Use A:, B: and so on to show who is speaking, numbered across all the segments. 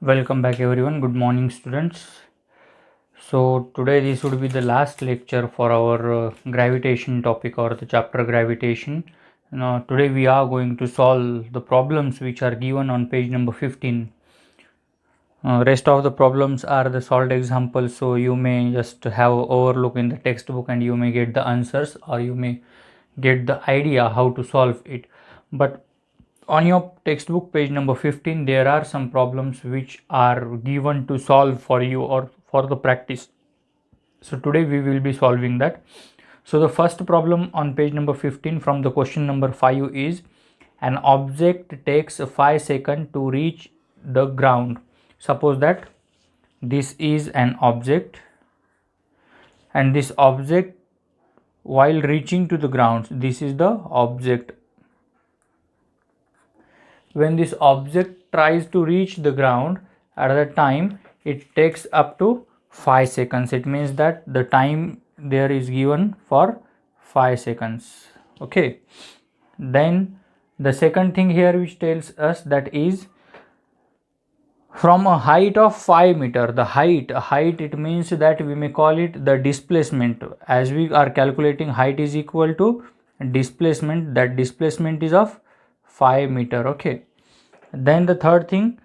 A: Welcome back everyone. Good morning students. So today this would be the last lecture for our gravitation topic or the chapter gravitation. Now today we are going to solve the problems which are given on page number 15. Rest of the problems are the solved examples, so you may just have overlook in the textbook and you may get the answers or you may get the idea how to solve it. But on your textbook page number 15 there are some problems which are given to solve for you or for the practice. So today we will be solving that. So the first problem on page number 15 from the question number 5 is: an object takes 5 seconds to reach the ground. Suppose that this is an object and this object, while reaching to the ground, this is the object. When this object tries to reach the ground, at that time it takes up to 5 seconds. It means that the time there is given for 5 seconds. Okay, then the second thing here which tells us that is from a height of 5 meter. The height it means that we may call it the displacement. As we are calculating, height is equal to displacement. That displacement is of 5 meter. Okay, then the third thing,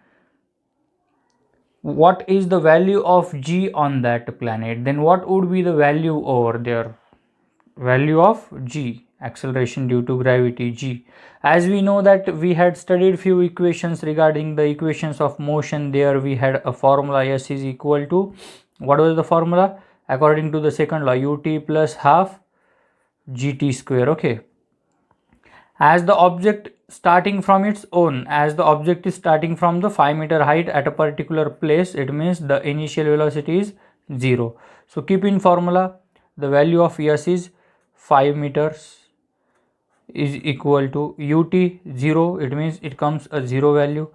A: what is the value of g on that planet? Then what would be the value over there? Value of g, acceleration due to gravity, g. As we know that we had studied few equations regarding the equations of motion. There we had a formula, s is equal to, what was the formula? According to the second law, ut plus half gt square. Okay, as the object starting from its own, as the object is starting from the 5 meter height at a particular place, it means the initial velocity is 0. So keep in formula, the value of s is 5 meters is equal to ut 0, it means it comes a 0 value,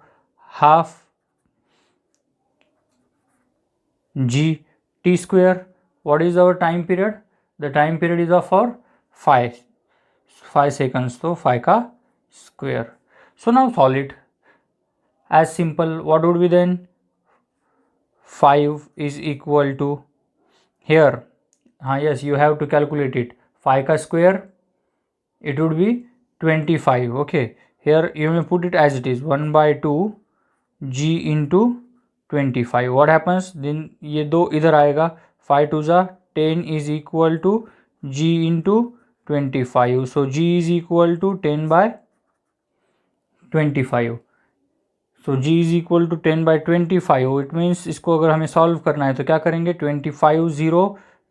A: half g t square. What is our time period? The time period is of for 5 seconds, so 5 ka square. So now solve it. As simple, what would be then? 5 is equal to, here yes, you have to calculate it, 5 ka square, it would be 25. Okay, here you may put it as it is, 1 by 2 g into 25. What happens then? ये दो इधर आएगा, 5 2 जा 10 is equal to g into 25. So g is equal to 10 by 25. So g is equal to 10 by 25. It means इसको अगर हमें solve करना है तो क्या करेंगे? 25 0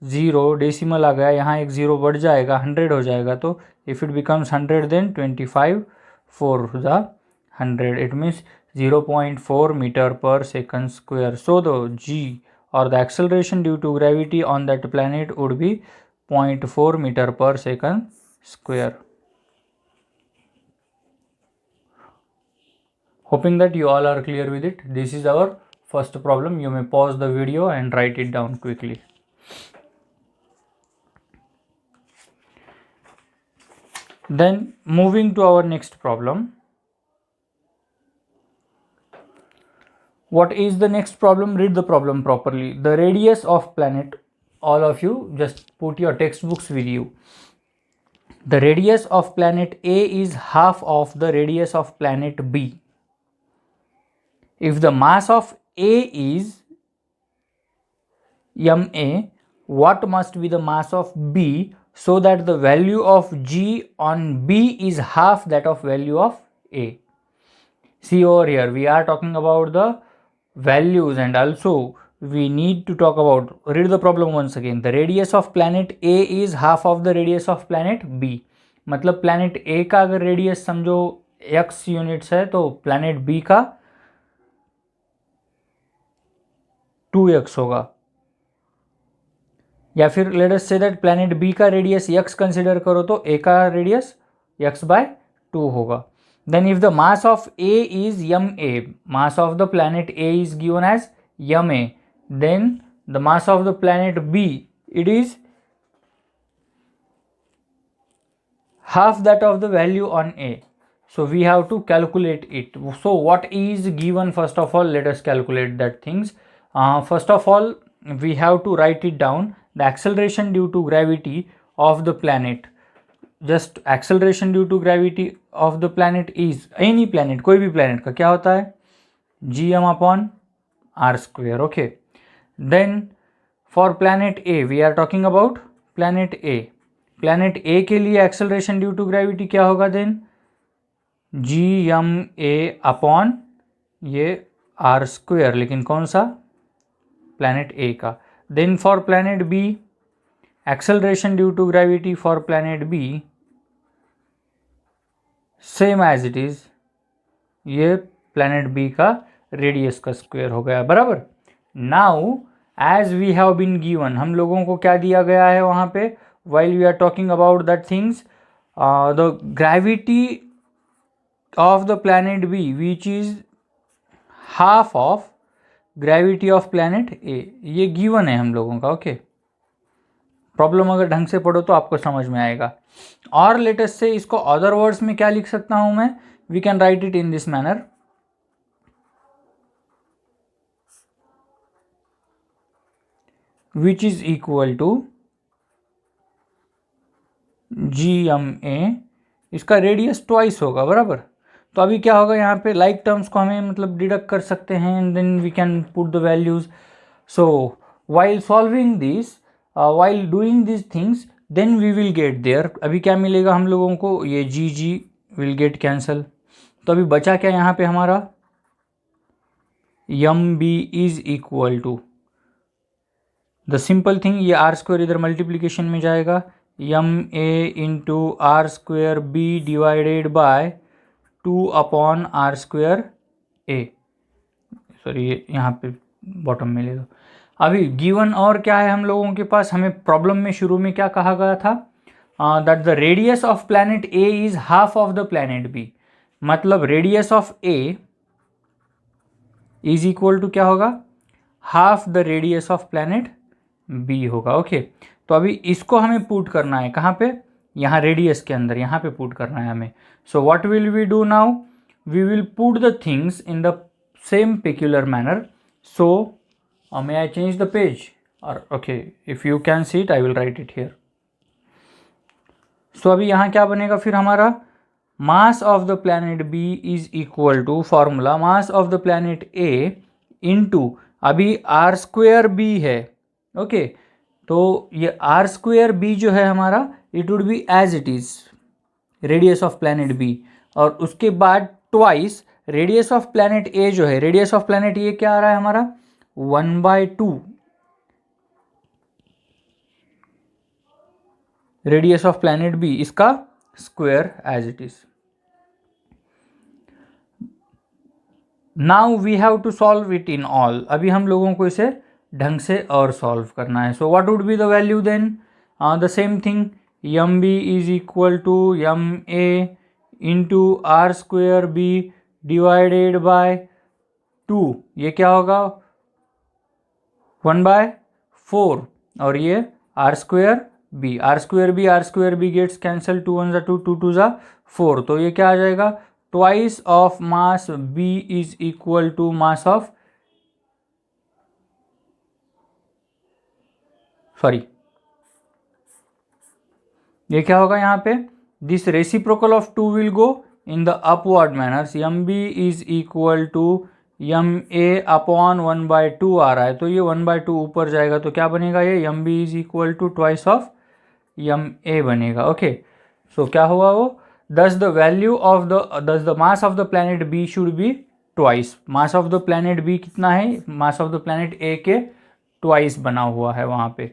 A: 0 डेसिमल आ गया, यहाँ एक 0 बढ़ जाएगा, 100 हो जाएगा. तो if it becomes 100 then 25 4 the 100. It means 0.4 meter per second square. So the g or the acceleration due to gravity on that planet would be 0.4 meter per second square. Hoping that you all are clear with it. This is our first problem. You may pause the video and write it down quickly. Then moving to our next problem. What is the next problem? Read the problem properly. The radius of planet, all of you just put your textbooks with you. The radius of planet A is half of the radius of planet B. If the mass of A is ma, what must be the mass of B so that the value of g on B is half that of value of A? See over here, we are talking about the values and also we need to talk about, read the problem once again. The radius of planet A is half of the radius of planet B. मतलब planet A का अगर radius समझो x units है तो planet B का 2x होगा. या फिर let us say that planet B का radius x consider करो तो A का radius x by 2 होगा. Then if the mass of A is ma, mass of the planet A is given as ma, then the mass of the planet B, it is half that of the value on A. So we have to calculate it. So what is given? First of all, let us calculate that things. First of all, we have to write it down. The acceleration due to gravity of the planet. Just acceleration due to gravity of the planet is any planet, कोई भी planet का क्या होता है, gm upon r square. Okay. Then for planet A, we are talking about planet A. Planet A के लिए acceleration due to gravity क्या होगा then? gma अपॉन ये r स्क्वेयर, लेकिन कौन सा, planet A का. Then for planet B, acceleration due to gravity for planet B same as it is, ये planet B का रेडियस का स्क्वायर हो गया, बराबर. Now as we have been given, हम लोगों को क्या दिया गया है वहाँ पे, while we are talking about that things, the gravity of the planet B which is half of gravity of planet A, ये गिवन है हम लोगों का. ओके, प्रॉब्लम अगर ढंग से पढ़ो तो आपको समझ में आएगा. और लेटेस्ट से इसको अदर वर्ड्स में क्या लिख सकता हूं मैं, we can write it in this manner. Which is equal to GMA, इसका रेडियस ट्वाइस होगा, बराबर. तो अभी क्या होगा यहाँ पे, लाइक टर्म्स को हमें मतलब डिडक्ट कर सकते हैं and then we can put the values. So while solving this, while doing this things, then we will get there. अभी क्या मिलेगा हम लोगों को, ये जी विल गेट कैंसल. तो अभी बचा क्या यहाँ पे हमारा, MB is equal to the simple thing, ये आर स्क्वायर इधर मल्टीप्लीकेशन में जाएगा, MA into are square B divided by 2 upon are square A. Sorry, ये यहाँ पे बॉटम में ले लो. अभी गिवन और क्या है हम लोगों के पास, हमें प्रॉब्लम में शुरू में क्या कहा गया था, that the radius of planet A is half of the planet B. मतलब radius of A is equal to क्या होगा, half the radius of planet B होगा. ओके, तो अभी इसको हमें पुट करना है कहाँ पे, यहाँ रेडियस के अंदर, यहाँ पे पुट करना है हमें. So what will we do now, we will put the things in the same peculiar manner. So may I change the page, or okay, if you can see it I will write it here. So अभी यहाँ क्या बनेगा फिर हमारा, mass of the planet B is equal to formula mass of the planet A into, अभी r square B है. Okay, तो ये r square B जो है हमारा, it would be as it is radius of planet B, और उसके बाद twice radius of planet A जो है, radius of planet A क्या आ रहा है हमारा, 1/2 रेडियस ऑफ प्लैनेट B, इसका square as it is. Now we have to solve it in all. अभी हम लोगों को इसे ढंग से और सॉल्व करना है. So what would be the value then, the same thing, MB is equal to MA into are square B divided by 2. ये क्या होगा, 1/4, और ये R square B gets cancel, 2 1 2 2 2 4. तो ये क्या आ जाएगा, twice of mass B is equal to mass of, sorry ये क्या होगा यहाँ पे, this reciprocal of 2 will go in the upward manners. MB is equal to MA upon 1/2 आ रहा है, तो ये 1/2 ऊपर जाएगा, तो क्या बनेगा, ये MB is equal to twice of MA बनेगा. ओके, सो क्या हुआ वो, thus the value of the mass of the planet B should be twice. Mass of the planet B कितना है, mass of the planet A के twice बना हुआ है वहाँ पे.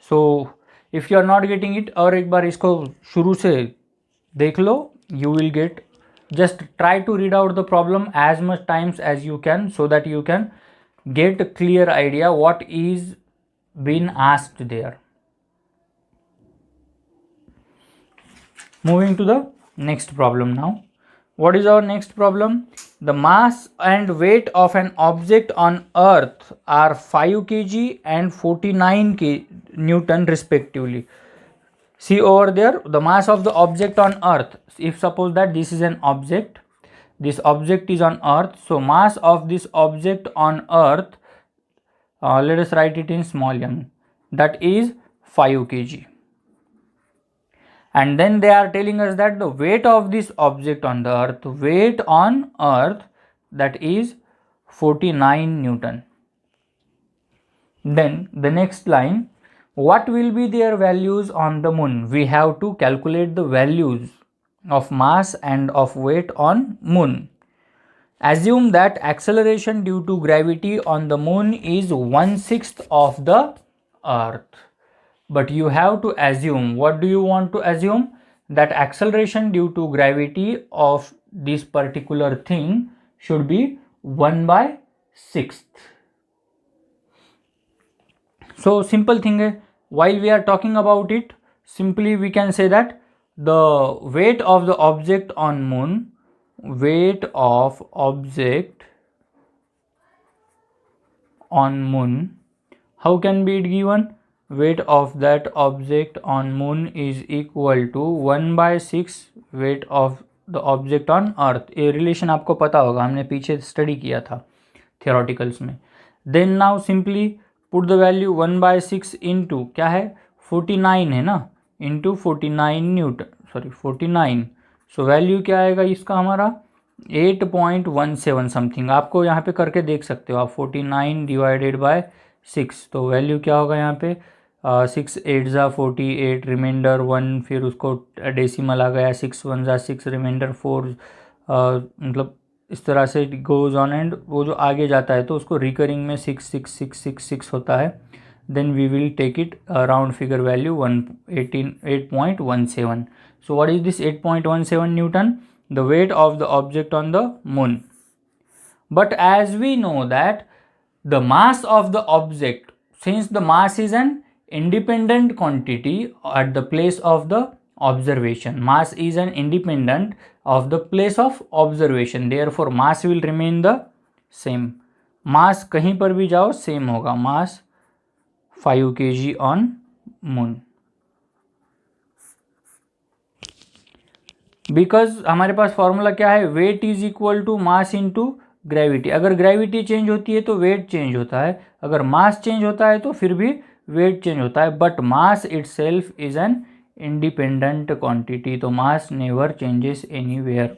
A: So if you are not getting it, और एक बार इसको शुरू से देख लो, you will get. Just try to read out the problem as much times as you can, so that you can get a clear idea what is being asked there. Moving to the next problem now. What is our next problem? The mass and weight of an object on earth are 5 kg and 49 Newton respectively. See over there, the mass of the object on earth, if suppose that this is an object, this object is on earth, so mass of this object on earth, let us write it in small m, that is 5 kg. And then they are telling us that the weight of this object on the earth, weight on earth, that is 49 Newton. Then the next line, what will be their values on the moon? We have to calculate the values of mass and of weight on moon. Assume that acceleration due to gravity on the moon is 1/6 of the earth. But you have to assume, what do you want to assume? That acceleration due to gravity of this particular thing should be 1/6. So simple thing है, while we are talking about it, simply we can say that the weight of the object on moon, weight of object on moon, how can be it given? Weight of that object on moon is equal to 1/6 weight of the object on earth. ये relation आपको पता होगा, हमने पीछे study किया था theoreticals में. Then now simply put the value 1/6 into क्या है 49 है ना, इंटू 49 न्यूटन, सॉरी 49. सो वैल्यू क्या आएगा इसका हमारा 8.17 समथिंग. आपको यहाँ पे करके देख सकते हो आप, 49 डिवाइडेड बाय 6, तो वैल्यू क्या होगा यहाँ पे 6 8 ज़ा 48, रिमाइंडर 1, फिर उसको डेसिमल आ गया 6 1 ज़ा 6, रिमाइंडर 4, मतलब इस तरह से गोज ऑन एंड वो जो आगे जाता है तो उसको रिकरिंग में 6 6 6 6 6 होता है. Then we will take it round figure value 8.17. So what is this 8.17 newton? The weight of the object on the moon. But as we know that the mass of the object, since the mass is an independent quantity at the place of the observation, mass is an independent of the place of observation, therefore mass will remain the same. mass कहीं पर भी जाओ same होगा, mass 5 kg on moon. Because हमारे पास formula क्या है, weight is equal to mass into gravity. अगर ग्रेविटी चेंज होती है तो वेट चेंज होता है, अगर मास चेंज होता है तो फिर भी वेट चेंज होता है. But mass itself is an independent quantity, तो mass never changes anywhere.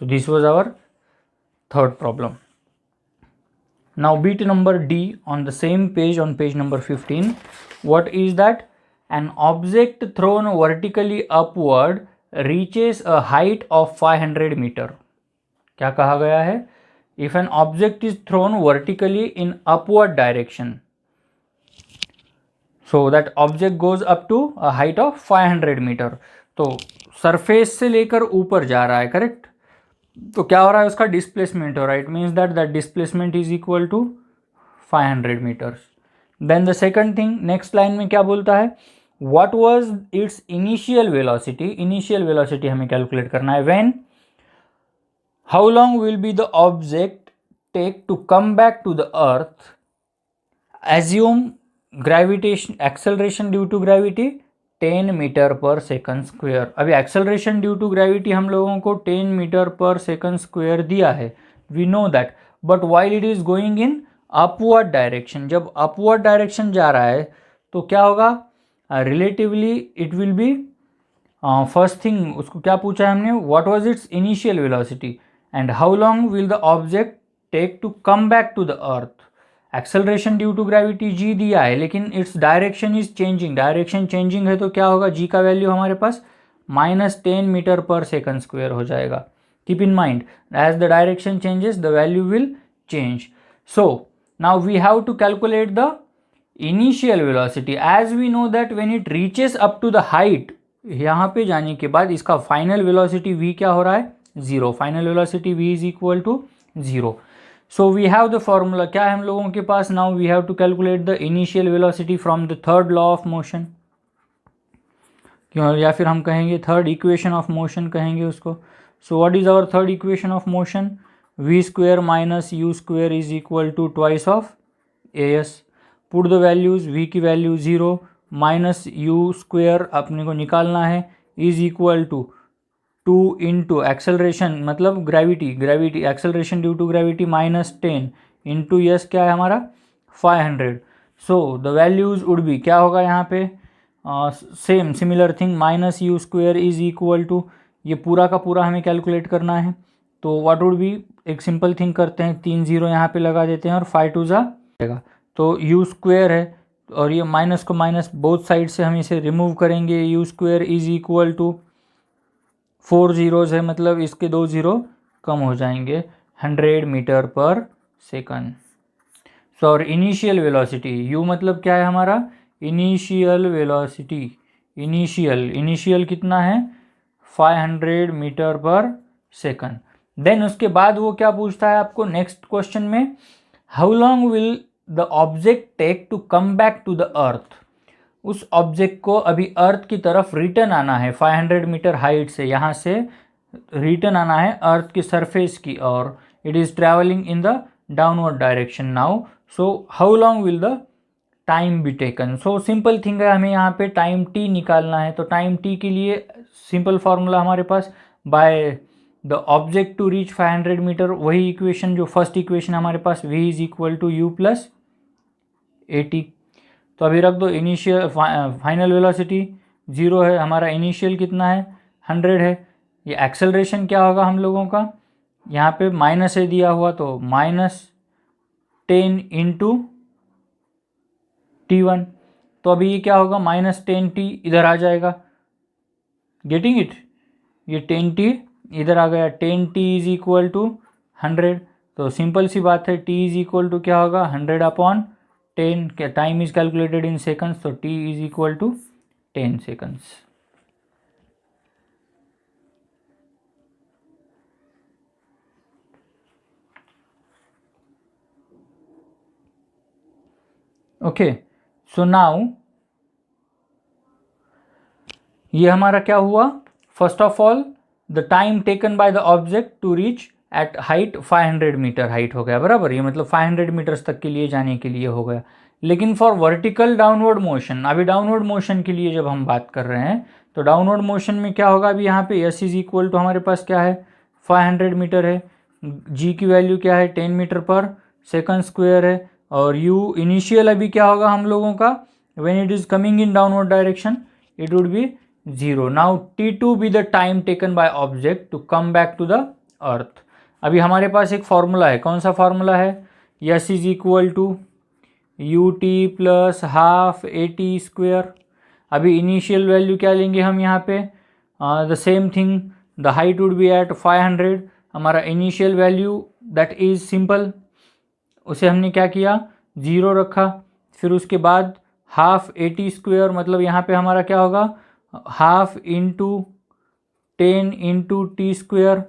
A: So this was our third problem. Now bit number D on the same page, on page number 15. What is that? An object thrown vertically upward reaches a height of 500 meter. क्या कहा गया है? If an object is thrown vertically in upward direction, so that object goes up to a height of 500 meter. तो surface से लेकर ऊपर जा रहा है, करेक्ट? तो क्या हो रहा है, उसका डिस्प्लेसमेंट हो रहा है. It means that that displacement is equal to 500 meters. Then the second thing, next line में क्या बोलता है, what was its initial velocity? Initial velocity हमें कैलकुलेट करना है. when, how long will be the object take to come back to the earth? assume gravitation, acceleration due to gravity 10 meter पर second square. अभी acceleration due to gravity हम लोगों को 10 meter पर second square दिया है, we know that. But while it is going in upward direction, जब upward direction जा रहा है तो क्या होगा, relatively it will be, first thing उसको क्या पूछा है हमने, what was its initial velocity and how long will the object take to come back to the earth. Acceleration due to gravity g दिया है, लेकिन its direction is changing, direction changing है तो क्या होगा, जी का वैल्यू हमारे पास -10 मीटर पर सेकंड स्क्वायर हो जाएगा. Keep in mind, as the direction changes the value will change. So now we have to calculate the initial velocity. As we know that when it reaches up to the height, यहाँ पे जाने के बाद इसका final velocity v क्या हो रहा है, 0. Final velocity v is equal to 0. So we have the formula, क्या है हम लोगों के पास, now we have to calculate the initial velocity from the third law of motion, या फिर हम कहेंगे थर्ड इक्वेशन ऑफ मोशन कहेंगे उसको. So what is our third equation of motion, v square minus u square is equal to twice of as. Put the values, v की value 0, minus u square अपने को निकालना है is equal to 2 into acceleration मतलब gravity acceleration due to gravity -10 into s क्या है हमारा 500। So the values would be क्या होगा यहाँ पे same similar thing minus u square is equal to ये पूरा का पूरा हमें कैलकुलेट करना है। तो व्हाट वुड बी एक सिंपल थिंग करते हैं 3 0 यहाँ पे लगा देते हैं और 5 2 जाएगा तो यू स्क्वेयर है और ये माइनस को माइनस बोथ साइड से हम इसे रिमूव करेंगे u square is equal to 4 zeros है मतलब इसके 2 ज़ीरो कम हो जाएंगे 100 मीटर पर सेकंड। सो और इनिशियल वेलोसिटी यू मतलब क्या है हमारा इनिशियल वेलोसिटी इनिशियल कितना है 500 मीटर पर सेकंड। देन उसके बाद वो क्या पूछता है आपको नेक्स्ट क्वेश्चन में how long will the object take to come back to the earth. उस ऑब्जेक्ट को अभी अर्थ की तरफ रिटर्न आना है 500 मीटर हाइट से यहाँ से रिटर्न आना है अर्थ की सरफेस की और it is travelling in the downward direction now. So how long will the time be taken. So simple thing है हमें यहाँ पे टाइम टी निकालना है तो टाइम टी के लिए सिंपल फार्मूला हमारे पास by the object to reach 500 metre वही इक्वेशन जो फर्स्ट इक्वेशन हमारे पास v is equal to u plus a t. तो अभी रख दो इनिशियल फाइनल वेलोसिटी 0 है हमारा इनिशियल कितना है 100 है। ये एक्सेलरेशन क्या होगा हम लोगों का यहाँ पे माइनस है दिया हुआ तो -10 इंटू T1 तो अभी ये क्या होगा -10T इधर आ जाएगा गेटिंग इट ये 10T इधर आ गया 10T इज इक्वल टू 100। तो सिंपल सी बात है T इज इक्वल टू क्या होगा 100/10 क्या time is calculated in seconds तो T is equal to 10 seconds. Okay so now ये हमारा क्या हुआ first of all the time taken by the object to reach at height 500 meter height हो गया बराबर ये मतलब 500 मीटर्स तक के लिए जाने के लिए हो गया। लेकिन फॉर वर्टिकल डाउनवर्ड मोशन अभी डाउनवर्ड मोशन के लिए जब हम बात कर रहे हैं तो डाउनवर्ड मोशन में क्या होगा अभी यहाँ पे एस इज इक्वल टू हमारे पास क्या है 500 मीटर है जी की वैल्यू क्या है 10 मीटर पर सेकंड स्क्वायर है और यू इनिशियल अभी क्या होगा हम लोगों का when it is coming in downward direction it would be 0। Now T2 be the time taken by object to come back to the earth। अभी हमारे पास एक फॉर्मूला है कौन सा फॉर्मूला है S is equal to u t plus half a t square. अभी initial value क्या लेंगे हम यहाँ पे the same thing the height would be at 500 हमारा initial value that is simple उसे हमने क्या किया 0 रखा फिर उसके बाद हाफ ए टी स्क्वेयर मतलब यहाँ पे हमारा क्या होगा half into 10 into T square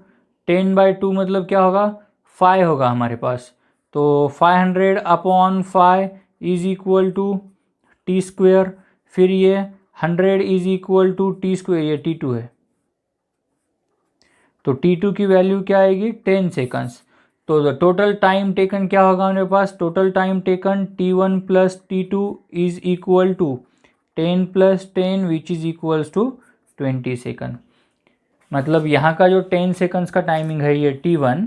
A: 10/2 मतलब क्या होगा 5 होगा हमारे पास तो 500/5 is equal to t square फिर ये 100 is equal to t square ये T2 है तो T2 की वैल्यू क्या आएगी 10 सेकंड्स। तो द टोटल टाइम टेकन क्या होगा हमारे पास टोटल टाइम टेकन T1 प्लस T2 is equal to 10 + 10 which is equals to 20 second. मतलब यहाँ का जो 10 सेकंड्स का टाइमिंग है ये T1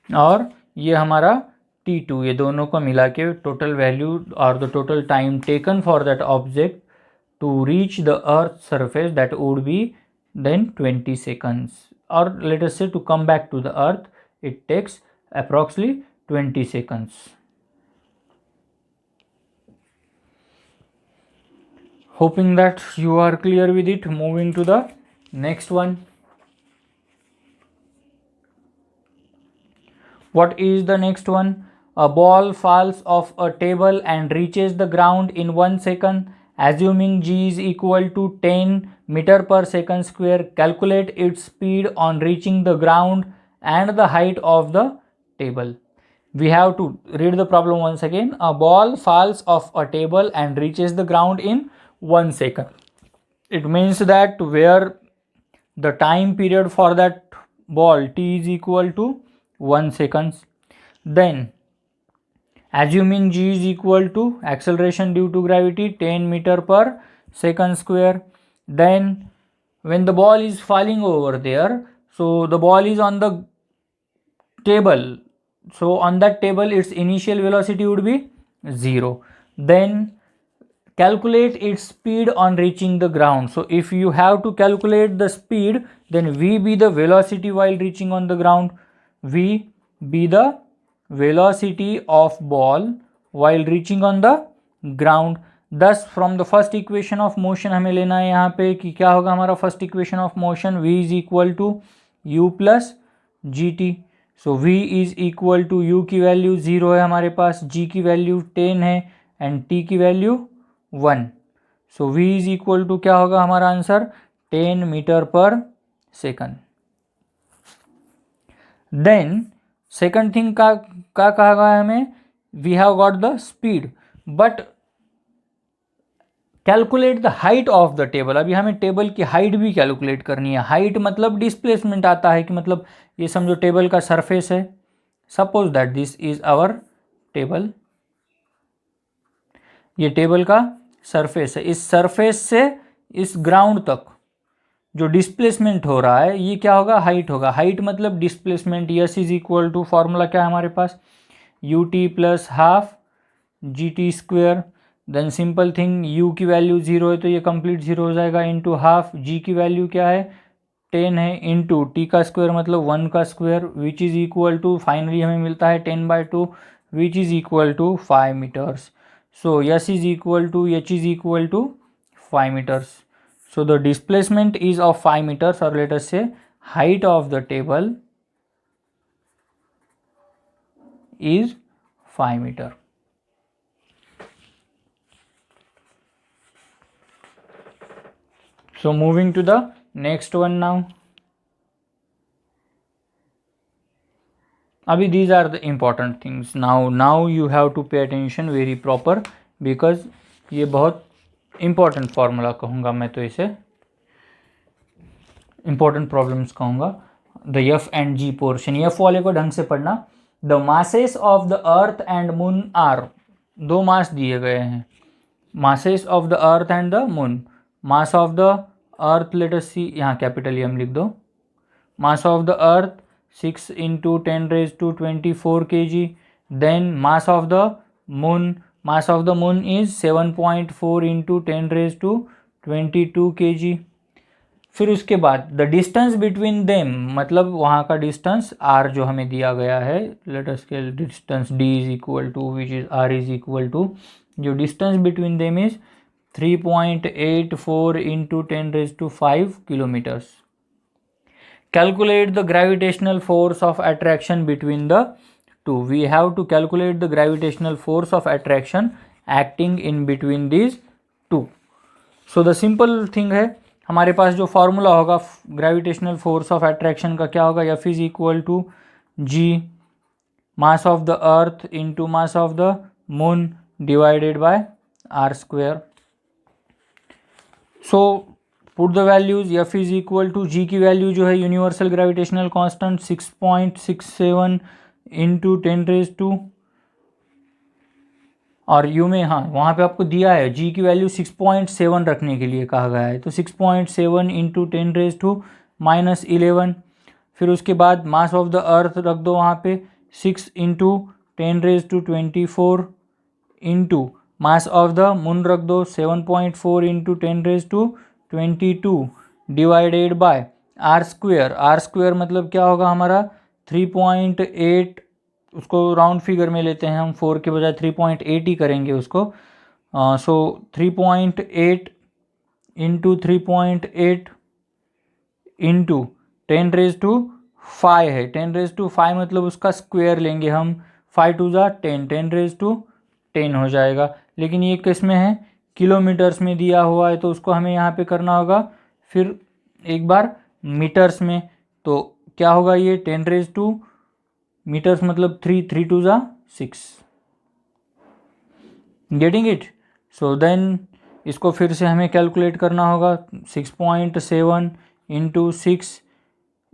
A: और ये हमारा T2 ये दोनों को मिला के टोटल वैल्यू और the total time taken for that object to reach the earth surface that would be then 20 seconds or let us say to come back to the earth it takes approximately 20 seconds। Hoping that you are clear with it। Moving to the next one, what is the next one? A ball falls off a table and reaches the ground in 1 second assuming g is equal to 10 meter per second square। Calculate its speed on reaching the ground and the height of the table। We have to read the problem once again। A ball falls off a table and reaches the ground in 1 second। It means that where the time period for that ball t is equal to 1 seconds। Then Assuming g is equal to acceleration due to gravity 10 meter per second square, then when the ball is falling over there, so the ball is on the table, so on that table its initial velocity would be 0. Then calculate its speed on reaching the ground. So if you have to calculate the speed, then v be the velocity while reaching on the ground, v be the velocity of ball while reaching on the ground. Thus from the first equation of motion हमें लेना है यहाँ पे कि क्या होगा हमारा first equation of motion, v is equal to u plus g t. So v is equal to u की वैल्यू 0 है हमारे पास, g की वैल्यू 10 है एंड t की value 1. So v is equal to क्या होगा हमारा आंसर 10 मीटर पर सेकंड. देन सेकंड थिंग का कहा गया है हमें, we have got the speed but calculate the height of the table. अभी हमें टेबल की हाइट भी कैलकुलेट करनी है. हाइट मतलब डिस्प्लेसमेंट आता है कि मतलब ये समझो टेबल का सरफेस है. Suppose that this is our table, ये टेबल का सरफेस है. इस सरफेस से इस ग्राउंड तक जो डिस्प्लेसमेंट हो रहा है ये क्या होगा, हाइट होगा. हाइट मतलब displacement. S is equal to formula क्या है हमारे पास, u t plus half g t square. Then simple thing, u की वैल्यू 0 है तो ये कंप्लीट 0 हो जाएगा, इंटू हाफ g की वैल्यू क्या है 10 है, इंटू t का स्क्वायर मतलब 1 का square, which is equal to finally हमें मिलता है 10/2 which is equal to 5 meters. So s is equal to h is equal to 5 meters. So the displacement is of 5 meters और let us say height of the table is 5 meter. So moving to the next one now. Abhi these are the important things. Now you have to pay attention very proper because ये बहुत important formula कहूँगा मैं तो इसे, important problems कहूँगा. The F and G portion, F वाले को ढंग से पढ़ना. The masses of the earth and moon are, दो मास दिए गए हैं, masses of the earth and the moon. Mass of the earth let us see, यहाँ कैपिटल एम लिख दो. Mass of the earth 6 into 10⁻24 kg. Then mass of the moon, mass of the moon is 7.4 into 10⁻22 kg. फिर उसके बाद the distance between them, मतलब वहाँ का distance r जो हमें दिया गया है, लेट अस के distance d is equal to which is r is equal to, जो distance between them is 3.84 into 10⁵ kilometers. Calculate the gravitational force of attraction between the two. We have to calculate the gravitational force of attraction acting in between these two. So the simple thing है, हमारे पास जो formula होगा gravitational force of attraction का क्या होगा, F is equal to g mass of the earth into mass of the moon divided by r square. So put the values, F is equal to g की value जो है universal gravitational constant 6.67 into 10⁻², और you में हाँ वहाँ पे आपको दिया है जी की वैल्यू 6.7 रखने के लिए कहा गया है, तो 6.7 इंटू 10⁻⁻11. फिर उसके बाद मास ऑफ द अर्थ रख दो वहाँ पे 6 into 10⁻24 into mass of the moon रख दो 7.4 into 10⁻22 divided by r square. R square मतलब क्या होगा हमारा 3.8, उसको राउंड फिगर में लेते हैं हम, 4 के बजाय 3.8 ही करेंगे उसको. सो 3.8 इंटू 3.8 इंटू 10⁻5 है, 10⁻5 मतलब उसका स्क्वायर लेंगे हम, 5 2 जा 10, 10⁻10 हो जाएगा. लेकिन ये किस में है, किलोमीटर्स में दिया हुआ है, तो उसको हमें यहाँ पे करना होगा फिर एक बार मीटर्स में. तो क्या होगा ये 10⁻2 मीटर्स मतलब 3 3 2 जा 6, गेटिंग इट. सो देन इसको फिर से हमें कैलकुलेट करना होगा 6.7 into 6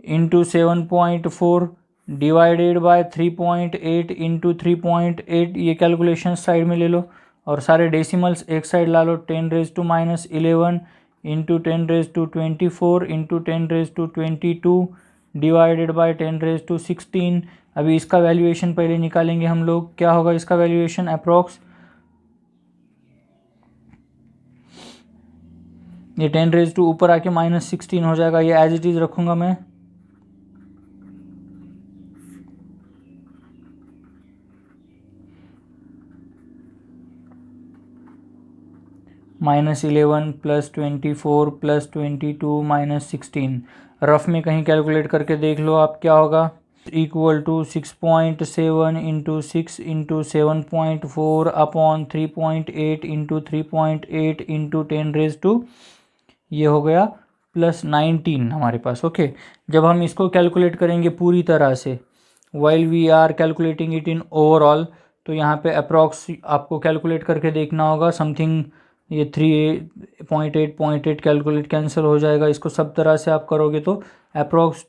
A: into 7.4 divided by 3.8 into 3.8, ये कैलकुलेशन साइड में ले लो और सारे डेसिमल्स एक साइड ला लो। 10⁻11 इंटू 10⁻24 इंटू 10⁻22 डिवाइडेड बाय 10⁻16। अभी इसका वैल्यूएशन पहले निकालेंगे हम लोग, क्या होगा इसका वैल्यूएशन अप्रॉक्स, ये 10 ऊपर आके -16 हो जाएगा, ये एज इट इज़ रखूँगा मैं। -11 + 24 + 22 -16, रफ में कहीं कैलकुलेट करके देख लो आप क्या होगा, equal to 6.7 into 6 into 7.4 upon 3.8 into 3.8 into 10⁻, ये हो गया +19 हमारे पास। ओके, जब हम इसको कैलकुलेट करेंगे पूरी तरह से, while we are calculating it in overall, तो यहाँ पे अप्रॉक्स आपको कैलकुलेट करके देखना होगा समथिंग, ये 3.8 कैलकुलेट कैंसिल हो जाएगा, इसको सब तरह से आप करोगे तो अप्रॉक्स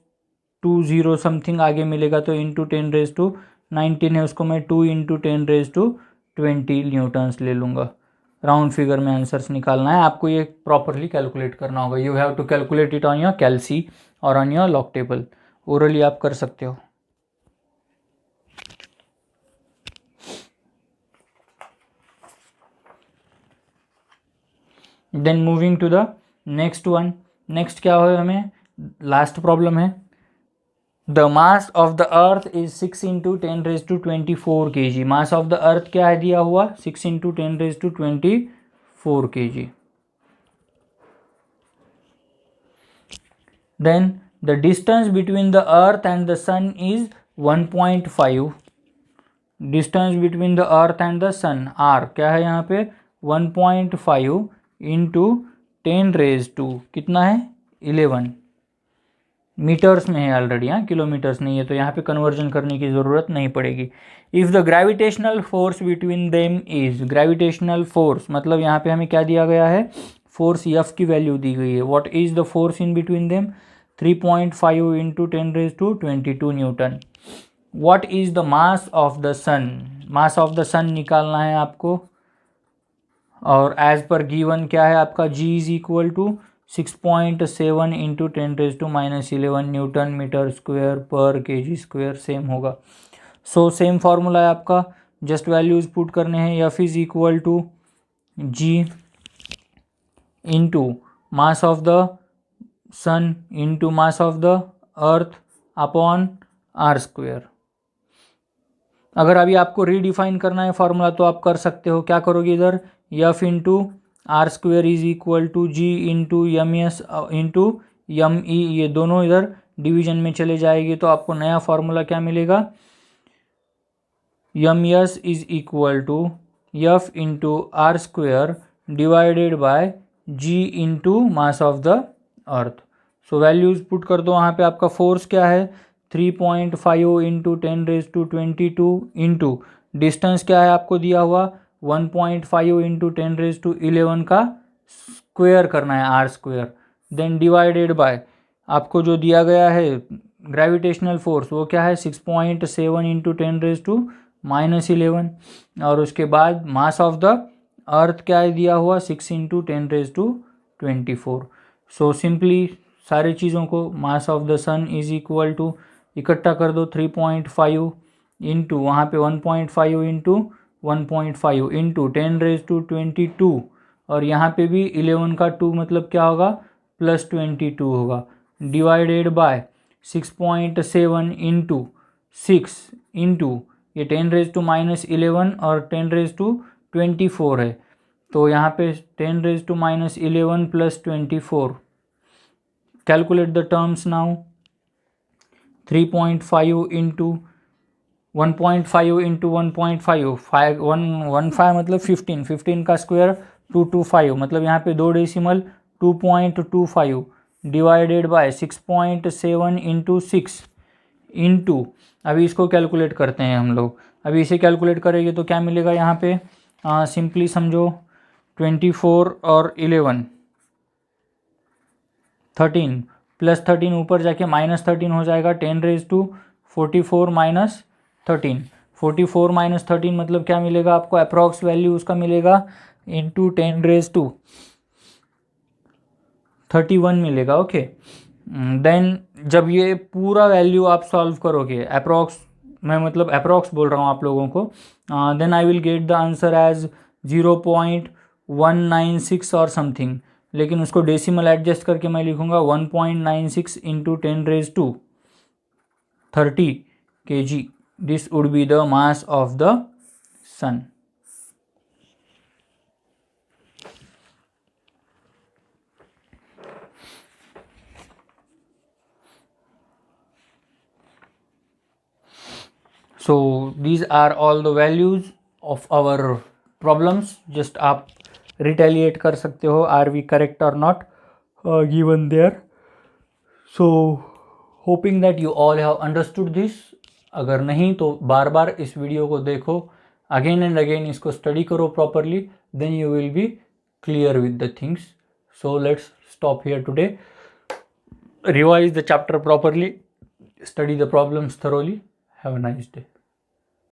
A: 20 समथिंग आगे मिलेगा, तो इंटू 10⁻19 है, उसको मैं 2 इंटू 10⁻20 न्यूटन्स ले लूँगा। राउंड फिगर में आंसर्स निकालना है आपको, ये प्रॉपरली कैलकुलेट करना होगा। You have to calculate it on your calci और on your log table, orally आप कर सकते हो। Then moving to the next one, next क्या हो, हमें लास्ट प्रॉब्लम है, the mass of the earth is 6 into 10⁻24 kg। Mass of the earth क्या है दिया हुआ, 6 into 10⁻24 kg। Then the distance between the earth and the sun is 1.5। Distance between the earth and the sun, r क्या है यहाँ पे, 1.5 into 10⁻, कितना है 11 मीटर्स में है ऑलरेडी, हाँ किलोमीटर्स नहीं है, तो यहाँ पे कन्वर्जन करने की ज़रूरत नहीं पड़ेगी। If the gravitational force between them is, gravitational force मतलब यहाँ पे हमें क्या दिया गया है, फोर्स एफ की वैल्यू दी गई है। What is the force in between them, 3.5 into 10⁻22 newton. What is the mass of the sun, mass of the sun निकालना है आपको, और एज पर गिवन क्या है आपका, g is equal to 6.7 into 10⁻11 newton metre square पर kg square, same होगा। So same formula है आपका, जस्ट वैल्यूज पुट करने हैं, F is equal to G into mass of the sun into mass of the earth upon are square. अगर अभी आपको redefine करना है फार्मूला तो आप कर सकते हो, क्या करोगे इधर, F into are square is equal to G into M S into M E, ये दोनों इधर डिवीजन में चले जाएगी, तो आपको नया फार्मूला क्या मिलेगा, M S is equal to F into are square divided by G into mass of the earth. So values put कर दो, वहाँ पे आपका फोर्स क्या है, 3.5 इंटू 10⁻22 इंटू डिस्टेंस क्या है आपको दिया हुआ, 1.5 इंटू 10⁻11 का स्क्वायर करना है, r square, then divided by आपको जो दिया गया है ग्रेविटेशनल फोर्स वो क्या है, 6.7 इंटू 10⁻11, और उसके बाद मास ऑफ द अर्थ क्या है दिया हुआ, 6 इंटू 10⁻24। सो सिंपली सारे चीज़ों को, mass of the sun is equal to, इकट्ठा कर दो, 3.5 इंटू वहाँ पे 1.5 इंटू 1.5 इंटू 10⁻22, और यहाँ पे भी 11 का 2 मतलब क्या होगा, +22 होगा, डिवाइडेड बाय 6.7 इंटू 6 इंटू ये 10⁻11 और 10⁻24 है, तो यहाँ पे 10⁻11 + 24, calculate the terms now, 3.5 into 1.5 into 1.5, 15 मतलब 15 का स्क्वायर 225, मतलब यहाँ पे 2 decimal 2.25 divided by 6.7 into 6 into, अभी इसको कैलकुलेट करते हैं हम लोग, अभी इसे कैलकुलेट करेंगे तो क्या मिलेगा यहाँ पे, सिंपली समझो 24 और 11 13 +13 ऊपर जाके -13 हो जाएगा, 10⁻⁴ 44 माइनस 13, 44 माइनस 13 मतलब क्या मिलेगा आपको, अप्रॉक्स वैल्यू उसका मिलेगा इंटू 10⁻31 मिलेगा। ओके, देन जब ये पूरा वैल्यू आप सॉल्व करोगे, अप्रॉक्स मैं मतलब अप्रॉक्स बोल रहा हूँ आप लोगों को, then I will get the answer as 0.196 और समथिंग, लेकिन उसको डेसिमल एडजस्ट करके मैं लिखूंगा 1.96 into 10⁻30 kg. This would be the mass of the sun. So these are all the values of our problems. Just आप retaliate कर सकते हो, are we correct or not given there. So hoping that you all have understood this. अगर नहीं तो बार बार इस video को देखो, अगेन एंड अगेन इसको स्टडी करो properly, then you will be clear with the things. So let's stop here today. Revise the chapter properly, study the problems thoroughly. Have a nice day.